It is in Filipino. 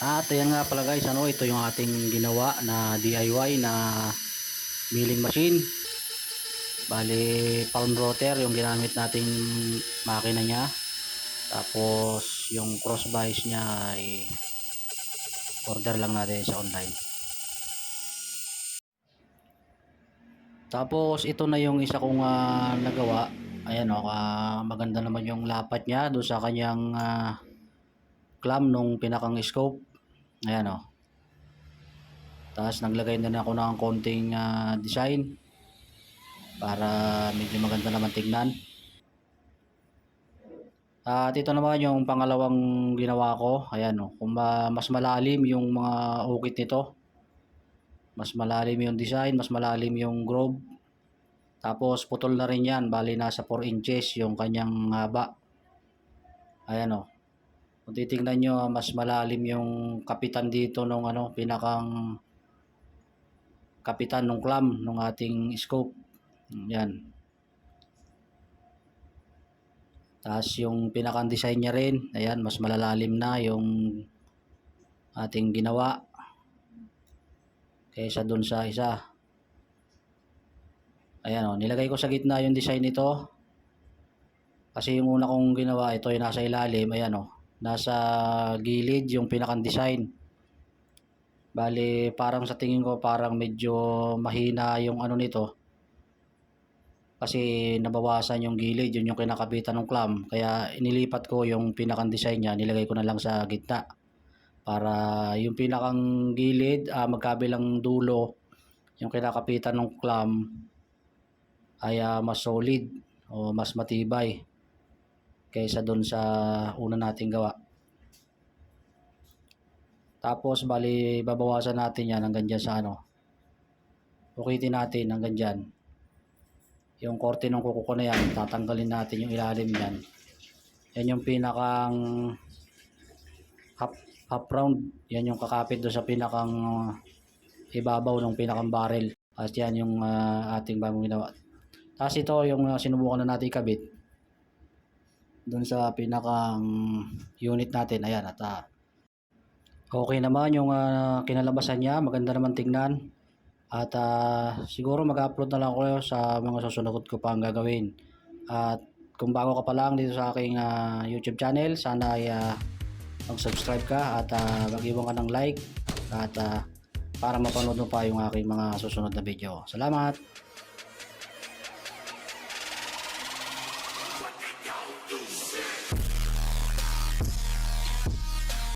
At ayan nga pala guys, ito yung ating ginawa na DIY na milling machine. Bali, palm rotor yung ginamit nating makina niya. Tapos yung cross bias niya ay order lang natin sa online. Tapos ito na yung isa kong nagawa. Ayan maganda naman yung lapat niya doon sa kanyang clamp nung pinakang scope. Ayan Tapos naglagay na ako ng konting design para medyo maganda naman tignan. At ito naman yung pangalawang ginawa ko. Ayan kung mas malalim yung mga ukit nito. Mas malalim yung design, mas malalim yung groove. Tapos putol na rin yan. Bali nasa 4 inches yung kanyang haba. Ayan Kung titingnan nyo, mas malalim yung kapitan dito nung pinakang kapitan nung clamp nung ating scope. Yan. Tapos yung pinakang design niya rin, ayan, mas malalalim na yung ating ginawa kaysa dun sa isa. Ayan nilagay ko sa gitna yung design nito. Kasi yung una kong ginawa, ito yung nasa ilalim, ayan nasa gilid yung pinakang design. Bali, parang sa tingin ko parang medyo mahina yung nito. Kasi nabawasan yung gilid, yun yung kinakabitan ng clamp. Kaya inilipat ko yung pinakang design niya, nilagay ko na lang sa gitna. Para yung pinakang gilid, magkabilang dulo, yung kinakapitan ng clamp ay mas solid o mas matibay kaysa doon sa una nating gawa. Tapos bali babawasan natin yan hanggang dyan sa ukitin natin hanggang dyan. Yung korte ng kuko ko na yan, tatanggalin natin yung ilalim yan. Yan yung pinakang half round. Yan yung kakapit doon sa pinakang ibabaw ng pinakang barrel. At yan yung ating bagong ginawa. Tapos ito yung sinubukan na natin ikabit doon sa pinakang unit natin. Ayan okay naman yung kinalabasan niya, maganda naman tingnan. At siguro mag-upload na lang ako sa mga susunod ko pang gagawin. At kung bago ka pa lang dito sa aking YouTube channel, sana ay mag-subscribe ka at mag-iwan ka ng like at para mapanood mo pa yung aking mga susunod na video. Salamat!